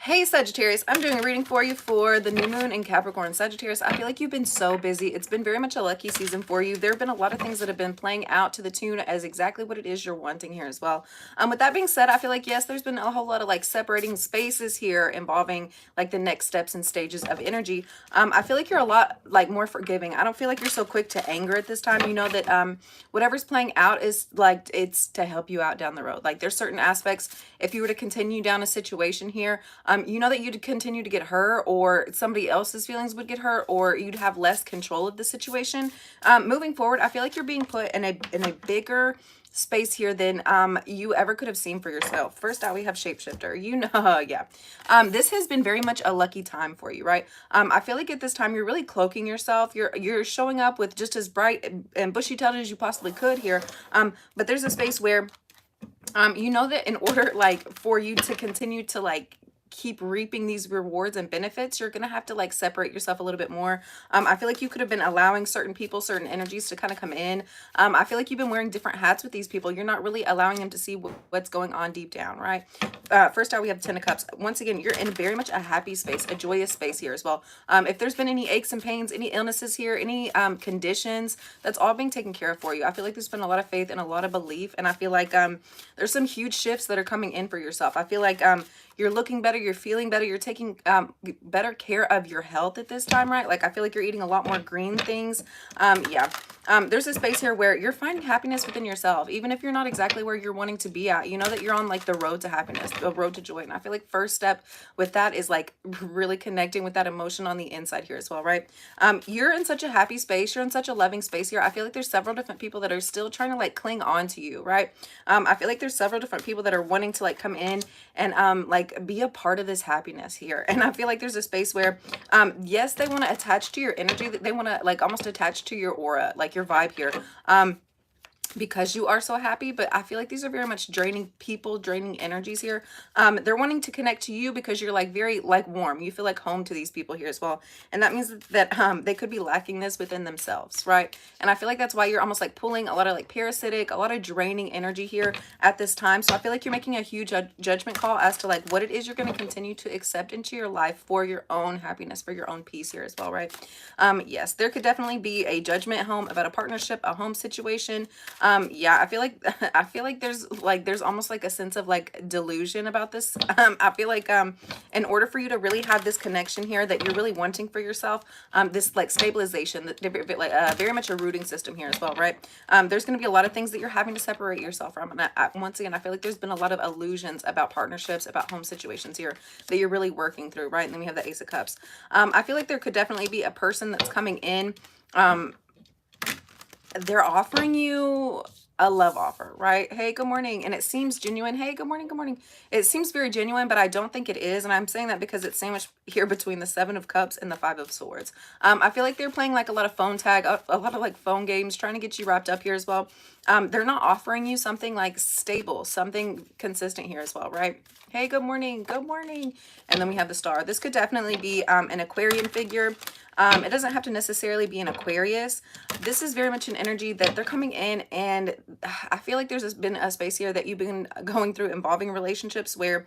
Hey Sagittarius, I'm doing a reading for you for the new moon in Capricorn. Sagittarius, I feel like you've been so busy. It's been very much a lucky season for you. There have been a lot of things that have been playing out to the tune as exactly what it is you're wanting here as well. With that being said, I feel like, yes, there's been a whole lot of like separating spaces here involving like the next steps and stages of energy. I feel like you're a lot like more forgiving. I don't feel like you're so quick to anger at this time. You know that whatever's playing out is like it's to help you out down the road. Like there's certain aspects, if you were to continue down a situation here, you know that you'd continue to get hurt, or somebody else's feelings would get hurt, or you'd have less control of the situation. Moving forward, I feel like you're being put in a bigger space here than you ever could have seen for yourself. First out, we have shapeshifter. You know, yeah. This has been very much a lucky time for you, right? I feel like at this time you're really cloaking yourself. You're showing up with just as bright and bushy-tailed as you possibly could here. But there's a space where you know that in order like for you to continue to like keep reaping these rewards and benefits, you're gonna have to like separate yourself a little bit more. I feel like you could have been allowing certain people, certain energies to kind of come in. I feel like you've been wearing different hats with these people. You're not really allowing them to see what's going on deep down, right? First out, we have 10 of Cups. Once again, you're in very much a happy space, a joyous space here as well. If there's been any aches and pains, any illnesses here, any conditions, that's all being taken care of for you. I feel like there's been a lot of faith and a lot of belief, and I feel like there's some huge shifts that are coming in for yourself. I feel like you're looking better, you're feeling better, you're taking better care of your health at this time, right? Like I feel like you're eating a lot more green things. Yeah. There's a space here where you're finding happiness within yourself, even if you're not exactly where you're wanting to be at. You know that you're on like the road to happiness, the road to joy. And I feel like first step with that is like really connecting with that emotion on the inside here as well, right? You're in such a happy space, you're in such a loving space here. I feel like there's several different people that are still trying to like cling on to you, right? I feel like there's several different people that are wanting to like come in and like be a part of this happiness here. And I feel like there's a space where yes, they want to attach to your energy, they want to like almost attach to your aura, like your vibe here, because you are so happy. But I feel like these are very much draining people, draining energies here. They're wanting to connect to you because you're like very like warm, you feel like home to these people here as well, and that means that they could be lacking this within themselves, right? And I feel like that's why you're almost like pulling a lot of like parasitic, a lot of draining energy here at this time. So I feel like you're making a huge judgment call as to like what it is you're going to continue to accept into your life for your own happiness, for your own peace here as well, right? Yes, there could definitely be a judgment at home about a partnership, a home situation. Yeah, I feel like there's almost like a sense of like delusion about this. I feel like in order for you to really have this connection here that you're really wanting for yourself, this like stabilization, that like very much a rooting system here as well, right? There's going to be a lot of things that you're having to separate yourself from, and once again, I feel like there's been a lot of illusions about partnerships, about home situations here that you're really working through, right? And then we have the Ace of Cups. I feel like there could definitely be a person that's coming in. They're offering you a love offer, right? Hey, good morning. And it seems genuine. Hey, good morning. Good morning. It seems very genuine, but I don't think it is. And I'm saying that because it's sandwiched here between the 7 of Cups and the 5 of Swords. I feel like they're playing like a lot of phone tag, a lot of like phone games, trying to get you wrapped up here as well. They're not offering you something like stable, something consistent here as well, right? Hey, good morning. Good morning. And then we have the Star. This could definitely be an Aquarian figure. It doesn't have to necessarily be an Aquarius. This is very much an energy that they're coming in, and I feel like there's been a space here that you've been going through involving relationships where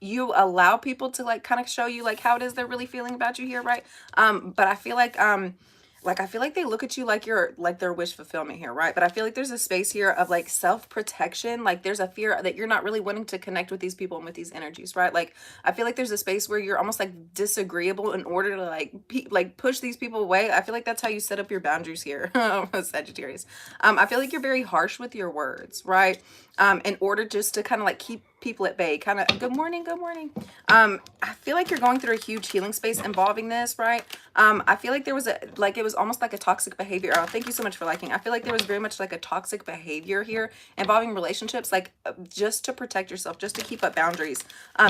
you allow people to like kind of show you like how it is they're really feeling about you here, right? But I feel like I feel like they look at you like you're like their wish fulfillment here, right? But I feel like there's a space here of like self-protection. Like there's a fear that you're not really wanting to connect with these people and with these energies, right? Like I feel like there's a space where you're almost like disagreeable in order to like push these people away. I feel like that's how you set up your boundaries here, Sagittarius. I feel like you're very harsh with your words, right? In order just to kind of like keep people at bay, kind of good morning, good morning. I feel like you're going through a huge healing space involving this, right? I feel like there was it was almost like a toxic behavior. Oh, thank you so much for liking. I feel like there was very much like a toxic behavior here involving relationships, like just to protect yourself, just to keep up boundaries.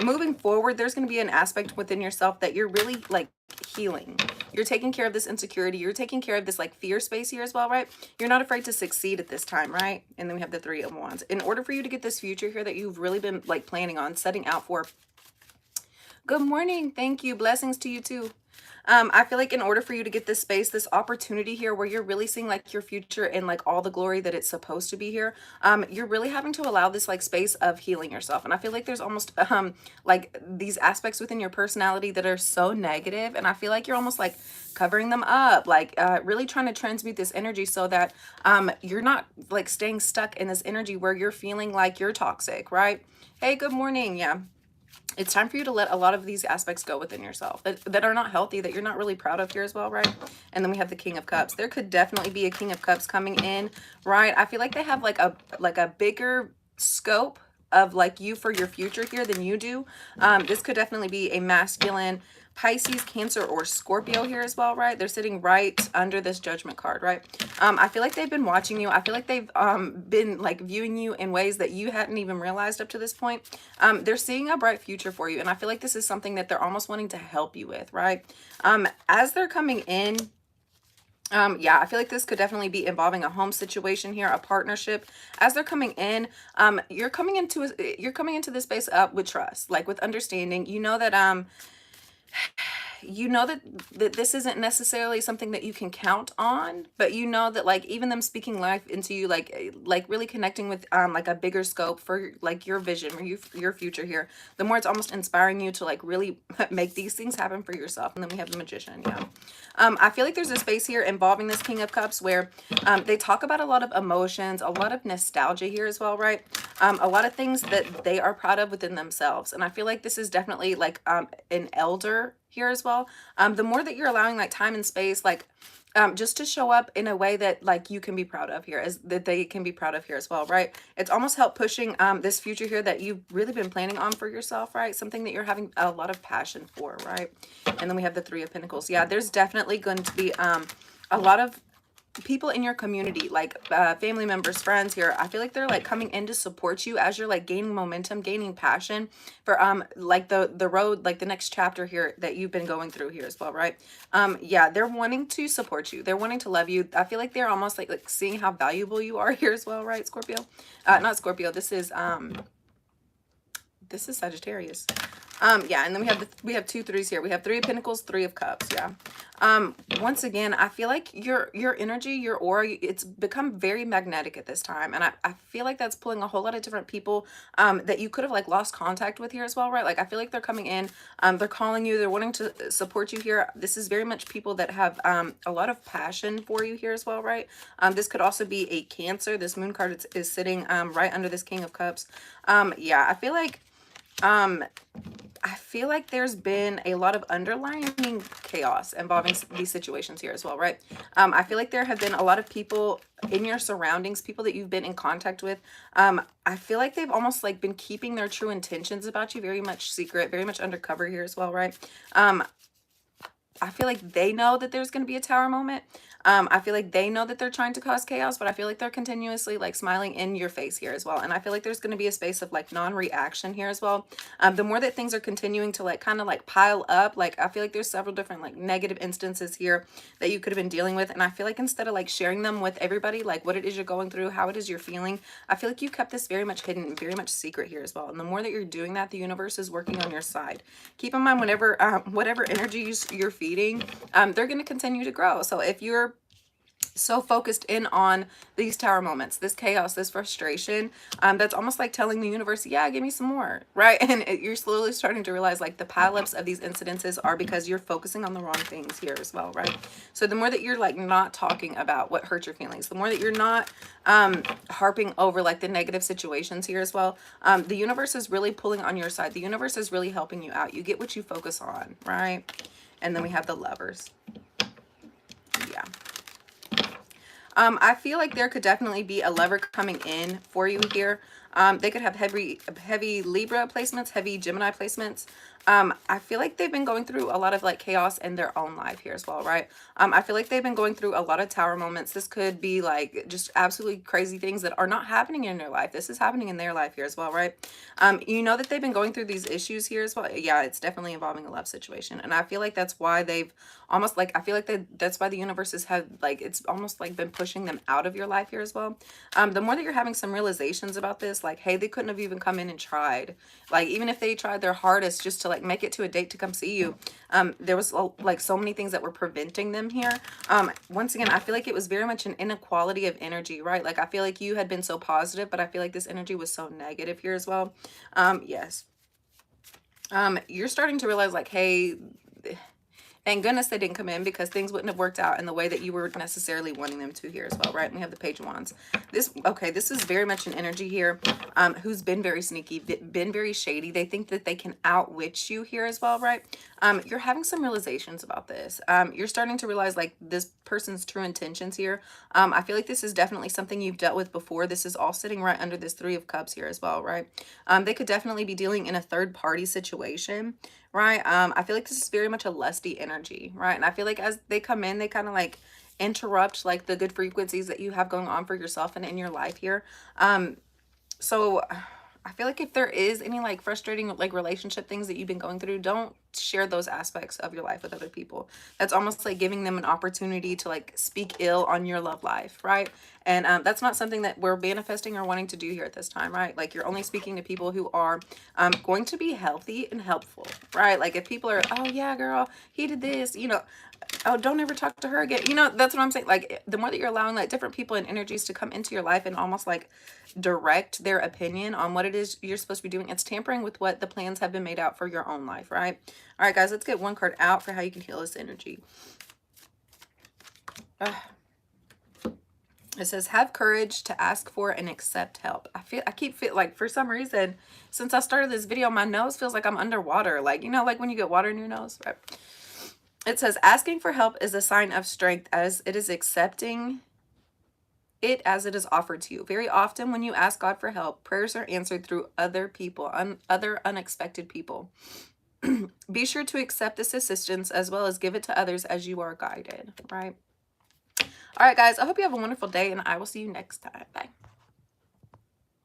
Moving forward, there's going to be an aspect within yourself that you're really like healing. You're taking care of this insecurity, you're taking care of this like fear space here as well, right? You're not afraid to succeed at this time, right? And then we have the 3 of Wands. In order for you to get this future here that you've really been like planning on setting out for. Good morning. Thank you. Blessings to you too. I feel like in order for you to get this space, this opportunity here where you're really seeing like your future and like all the glory that it's supposed to be here, you're really having to allow this like space of healing yourself. And I feel like there's almost like these aspects within your personality that are so negative, and I feel like you're almost like covering them up, like really trying to transmute this energy so that you're not like staying stuck in this energy where you're feeling like you're toxic, right? Hey, good morning. Yeah, it's time for you to let a lot of these aspects go within yourself that are not healthy, that you're not really proud of here as well, right? And then we have the King of Cups. There could definitely be a King of Cups coming in, right? I feel like they have like a bigger scope of like you for your future here than you do. This could definitely be a masculine Pisces, Cancer, or Scorpio here as well, right? They're sitting right under this Judgment card, right? I feel like they've been watching you. I feel like they've been like viewing you in ways that you hadn't even realized up to this point. They're seeing a bright future for you, and I feel like this is something that they're almost wanting to help you with, right? As they're coming in, yeah, I feel like this could definitely be involving a home situation here, a partnership. As they're coming in, you're coming into this space up with trust, like with understanding. You know that this isn't necessarily something that you can count on, but you know that like even them speaking life into you, like really connecting with like a bigger scope for like your vision or your future here, the more it's almost inspiring you to like really make these things happen for yourself. And then we have the Magician. Yeah, I feel like there's a space here involving this King of Cups where they talk about a lot of emotions, a lot of nostalgia here as well, right? A lot of things that they are proud of within themselves. And I feel like this is definitely like an elder here as well. The more that you're allowing like time and space, like just to show up in a way that like you can be proud of here, as that they can be proud of here as well, right? It's almost help pushing this future here that you've really been planning on for yourself, right? Something that you're having a lot of passion for, right? And then we have the Three of Pentacles. Yeah, there's definitely going to be a lot of people in your community, like family members, friends here. I feel like they're like coming in to support you as you're like gaining momentum, gaining passion for like the road, like the next chapter here that you've been going through here as well, right? Yeah, they're wanting to support you, they're wanting to love you. I feel like they're almost like seeing how valuable you are here as well, right? Scorpio, not Scorpio, this is Sagittarius. Yeah, and then we have two threes here. We have Three of Pentacles, Three of Cups. Yeah. Once again, I feel like your energy, your aura, it's become very magnetic at this time. And I feel like that's pulling a whole lot of different people that you could have like lost contact with here as well, right? Like I feel like they're coming in, they're calling you, they're wanting to support you here. This is very much people that have a lot of passion for you here as well, right? This could also be a Cancer. This Moon card is sitting right under this King of Cups. Yeah, I feel like there's been a lot of underlying chaos involving these situations here as well, right? I feel like there have been a lot of people in your surroundings, people that you've been in contact with. I feel like they've almost like been keeping their true intentions about you very much secret, very much undercover here as well, right? I feel like they know that there's going to be a tower moment. I feel like they know that they're trying to cause chaos, but I feel like they're continuously like smiling in your face here as well. And I feel like there's going to be a space of like non-reaction here as well. The more that things are continuing to like kind of like pile up, like I feel like there's several different like negative instances here that you could have been dealing with. And I feel like instead of like sharing them with everybody, like what it is you're going through, how it is you're feeling, I feel like you kept this very much hidden, very much secret here as well. And the more that you're doing that, the universe is working on your side. Keep in mind, whenever whatever energy you're feeding, they're going to continue to grow. So if you're so focused in on these tower moments, this chaos, this frustration, that's almost like telling the universe, yeah, give me some more, right? And you're slowly starting to realize like the pileups of these incidences are because you're focusing on the wrong things here as well, right? So the more that you're like not talking about what hurt your feelings, the more that you're not harping over like the negative situations here as well, the universe is really pulling on your side. The universe is really helping you out. You get what you focus on, right? And then we have the Lovers. Yeah. I feel like there could definitely be a lover coming in for you here. They could have heavy Libra placements, heavy Gemini placements. I feel like they've been going through a lot of like chaos in their own life here as well, right? I feel like they've been going through a lot of tower moments. This could be like just absolutely crazy things that are not happening in their life. This is happening in their life here as well, right? You know that they've been going through these issues here as well. Yeah, it's definitely involving a love situation. And I feel like that's why they've almost like, I feel like that's why the universe has had like, it's almost like been pushing them out of your life here as well. The more that you're having some realizations about this, like, hey, they couldn't have even come in and tried. Like, even if they tried their hardest just to like make it to a date to come see you, there was like so many things that were preventing them here. Once again, I feel like it was very much an inequality of energy, right? Like, I feel like you had been so positive, but I feel like this energy was so negative here as well. Yes. You're starting to realize like, hey, thank goodness they didn't come in, because things wouldn't have worked out in the way that you were necessarily wanting them to here as well, right? And we have the Page of Wands. Okay, this is very much an energy here who's been very sneaky, been very shady. They think that they can outwit you here as well, right? You're having some realizations about this. You're starting to realize like this person's true intentions here. I feel like this is definitely something you've dealt with before. This is all sitting right under this Three of Cups here as well, right? They could definitely be dealing in a third party situation, right? I feel like this is very much a lusty energy, right? And I feel like as they come in, they kind of like interrupt like the good frequencies that you have going on for yourself and in your life here. So I feel like if there is any like frustrating like relationship things that you've been going through, don't share those aspects of your life with other people. That's almost like giving them an opportunity to like speak ill on your love life, right? And that's not something that we're manifesting or wanting to do here at this time, right? Like, you're only speaking to people who are going to be healthy and helpful, right? Like, if people are, oh yeah, girl, he did this, you know, oh, don't ever talk to her again. You know, that's what I'm saying. Like, the more that you're allowing like different people and energies to come into your life and almost like direct their opinion on what it is you're supposed to be doing, it's tampering with what the plans have been made out for your own life, right? All right, guys, let's get one card out for how you can heal this energy. It says, have courage to ask for and accept help. I keep feel like, for some reason, since I started this video, my nose feels like I'm underwater. Like, you know, like when you get water in your nose, right? It says, asking for help is a sign of strength, as it is accepting it as it is offered to you. Very often when you ask God for help, prayers are answered through other people, other unexpected people. Be sure to accept this assistance as well as give it to others as you are guided, right? All right, guys, I hope you have a wonderful day, and I will see you next time. Bye.